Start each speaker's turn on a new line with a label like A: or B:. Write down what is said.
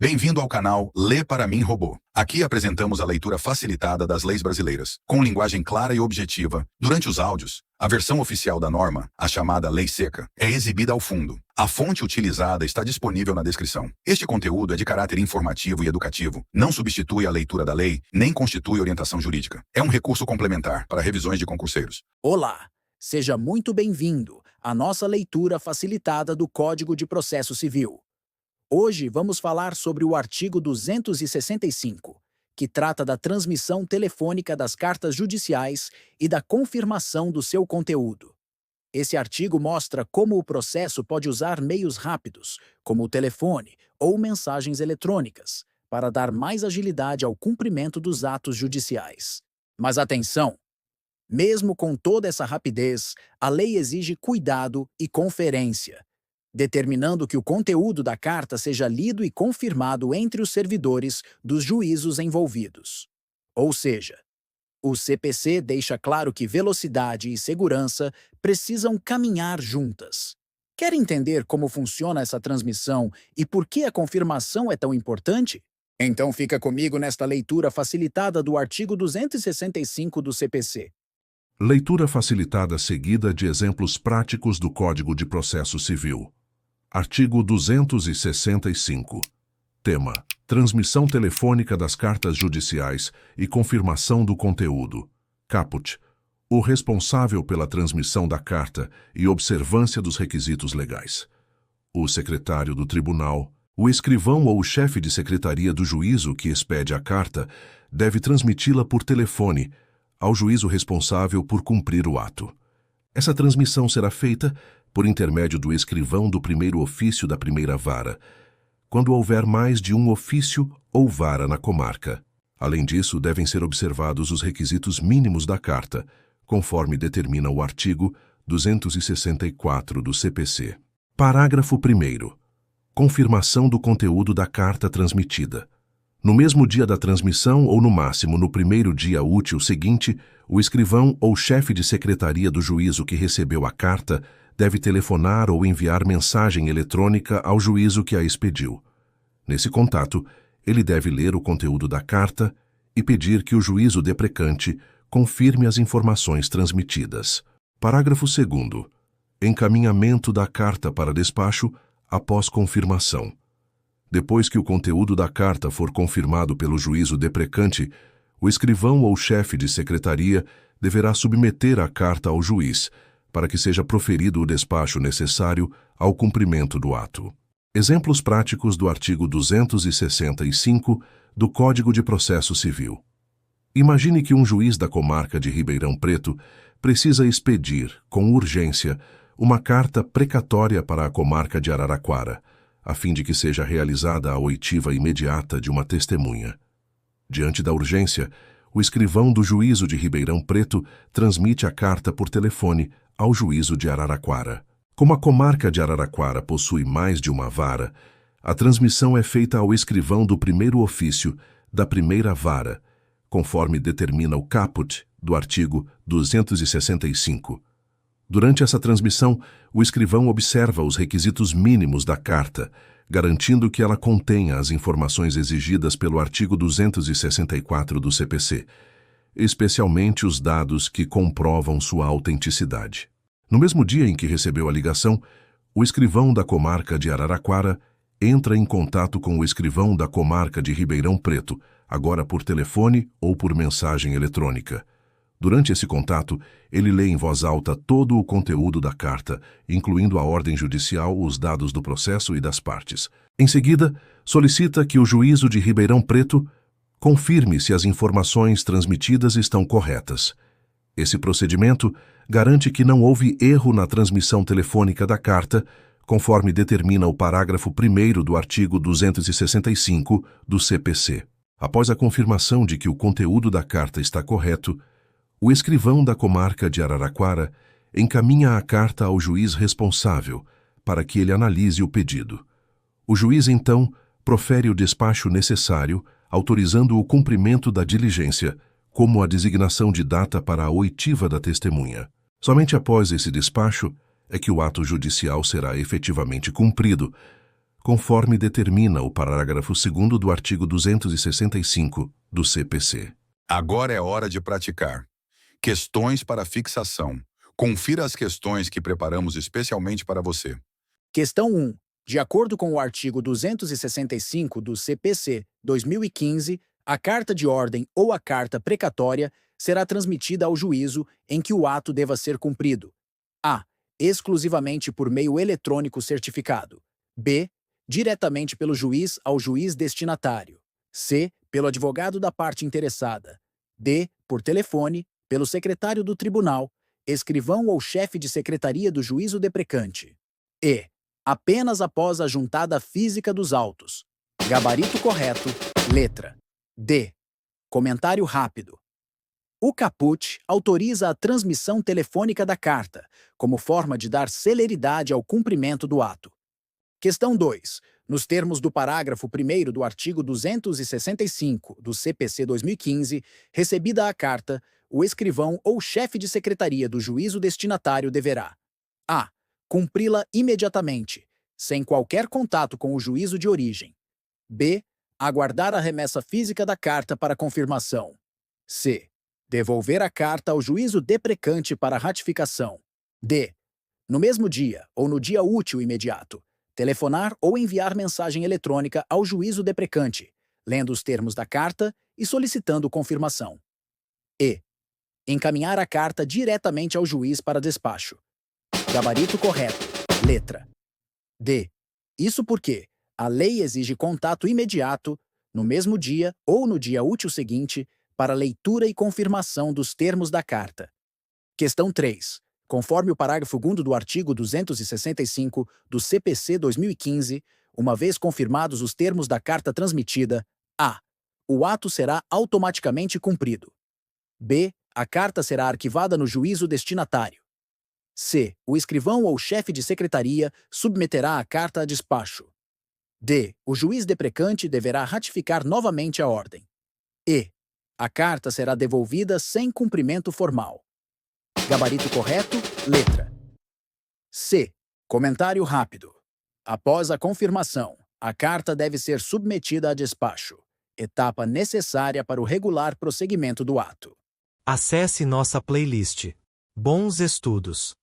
A: Bem-vindo ao canal Lê para mim, Robô. Aqui apresentamos a leitura facilitada das leis brasileiras, com linguagem clara e objetiva. Durante os áudios, a versão oficial da norma, a chamada Lei Seca, é exibida ao fundo. A fonte utilizada está disponível na descrição. Este conteúdo é de caráter informativo e educativo, não substitui a leitura da lei, nem constitui orientação jurídica. É um recurso complementar para revisões de concurseiros.
B: Olá, seja muito bem-vindo à nossa leitura facilitada do Código de Processo Civil. Hoje vamos falar sobre o artigo 265, que trata da transmissão telefônica das cartas judiciais e da confirmação do seu conteúdo. Esse artigo mostra como o processo pode usar meios rápidos, como o telefone ou mensagens eletrônicas, para dar mais agilidade ao cumprimento dos atos judiciais. Mas atenção! Mesmo com toda essa rapidez, a lei exige cuidado e conferência, determinando que o conteúdo da carta seja lido e confirmado entre os servidores dos juízos envolvidos. Ou seja, o CPC deixa claro que velocidade e segurança precisam caminhar juntas. Quer entender como funciona essa transmissão e por que a confirmação é tão importante? Então fica comigo nesta leitura facilitada do artigo 265 do CPC.
C: Leitura facilitada seguida de exemplos práticos do Código de Processo Civil. Artigo 265. Tema: transmissão telefônica das cartas judiciais e confirmação do conteúdo. Caput: o responsável pela transmissão da carta e observância dos requisitos legais. O secretário do tribunal, o escrivão ou o chefe de secretaria do juízo que expede a carta deve transmiti-la por telefone ao juízo responsável por cumprir o ato. Essa transmissão será feita por intermédio do escrivão do primeiro ofício da primeira vara, quando houver mais de um ofício ou vara na comarca. Além disso, devem ser observados os requisitos mínimos da carta, conforme determina o artigo 264 do CPC. Parágrafo 1º. Confirmação do conteúdo da carta transmitida. No mesmo dia da transmissão ou, no máximo, no primeiro dia útil seguinte, o escrivão ou chefe de secretaria do juízo que recebeu a carta deve telefonar ou enviar mensagem eletrônica ao juízo que a expediu. Nesse contato, ele deve ler o conteúdo da carta e pedir que o juízo deprecante confirme as informações transmitidas. Parágrafo 2º. Encaminhamento da carta para despacho após confirmação. Depois que o conteúdo da carta for confirmado pelo juízo deprecante, o escrivão ou chefe de secretaria deverá submeter a carta ao juiz, para que seja proferido o despacho necessário ao cumprimento do ato. Exemplos práticos do artigo 265 do Código de Processo Civil. Imagine que um juiz da comarca de Ribeirão Preto precisa expedir, com urgência, uma carta precatória para a comarca de Araraquara, a fim de que seja realizada a oitiva imediata de uma testemunha. Diante da urgência, o escrivão do juízo de Ribeirão Preto transmite a carta por telefone ao juízo de Araraquara. Como a comarca de Araraquara possui mais de uma vara, a transmissão é feita ao escrivão do primeiro ofício da primeira vara, conforme determina o caput do artigo 265. Durante essa transmissão, o escrivão observa os requisitos mínimos da carta, garantindo que ela contenha as informações exigidas pelo artigo 264 do CPC, especialmente os dados que comprovam sua autenticidade. No mesmo dia em que recebeu a ligação, o escrivão da comarca de Araraquara entra em contato com o escrivão da comarca de Ribeirão Preto, agora por telefone ou por mensagem eletrônica. Durante esse contato, ele lê em voz alta todo o conteúdo da carta, incluindo a ordem judicial, os dados do processo e das partes. Em seguida, solicita que o juízo de Ribeirão Preto confirme se as informações transmitidas estão corretas. Esse procedimento garante que não houve erro na transmissão telefônica da carta, conforme determina o parágrafo 1º do artigo 265 do CPC. Após a confirmação de que o conteúdo da carta está correto, o escrivão da comarca de Araraquara encaminha a carta ao juiz responsável para que ele analise o pedido. O juiz, então, profere o despacho necessário, autorizando o cumprimento da diligência, como a designação de data para a oitiva da testemunha. Somente após esse despacho é que o ato judicial será efetivamente cumprido, conforme determina o parágrafo 2º do artigo 265 do CPC.
A: Agora é hora de praticar. Questões para fixação. Confira as questões que preparamos especialmente para você.
B: Questão 1. De acordo com o artigo 265 do CPC 2015, a carta de ordem ou a carta precatória será transmitida ao juízo em que o ato deva ser cumprido. A. Exclusivamente por meio eletrônico certificado. B. Diretamente pelo juiz ao juiz destinatário. C. Pelo advogado da parte interessada. D. Por telefone, pelo secretário do tribunal, escrivão ou chefe de secretaria do juízo deprecante. E. Apenas após a juntada física dos autos. Gabarito correto, letra. D. Comentário rápido. O caput autoriza a transmissão telefônica da carta, como forma de dar celeridade ao cumprimento do ato. Questão 2. Nos termos do parágrafo 1º do artigo 265 do CPC 2015, recebida a carta, o escrivão ou chefe de secretaria do juízo destinatário deverá: a. Cumpri-la imediatamente, sem qualquer contato com o juízo de origem. B. Aguardar a remessa física da carta para confirmação. C. Devolver a carta ao juízo deprecante para ratificação. D. No mesmo dia ou no dia útil imediato, telefonar ou enviar mensagem eletrônica ao juízo deprecante, lendo os termos da carta e solicitando confirmação. E. Encaminhar a carta diretamente ao juiz para despacho. Gabarito correto, letra. D. Isso porque a lei exige contato imediato, no mesmo dia ou no dia útil seguinte, para leitura e confirmação dos termos da carta. Questão 3. Conforme o parágrafo 2º do artigo 265 do CPC 2015, uma vez confirmados os termos da carta transmitida, a. O ato será automaticamente cumprido. B. A carta será arquivada no juízo destinatário. C. O escrivão ou chefe de secretaria submeterá a carta a despacho. D. O juiz deprecante deverá ratificar novamente a ordem. E. A carta será devolvida sem cumprimento formal. Gabarito correto, letra. C. Comentário rápido. Após a confirmação, a carta deve ser submetida a despacho, etapa necessária para o regular prosseguimento do ato.
D: Acesse nossa playlist. Bons estudos!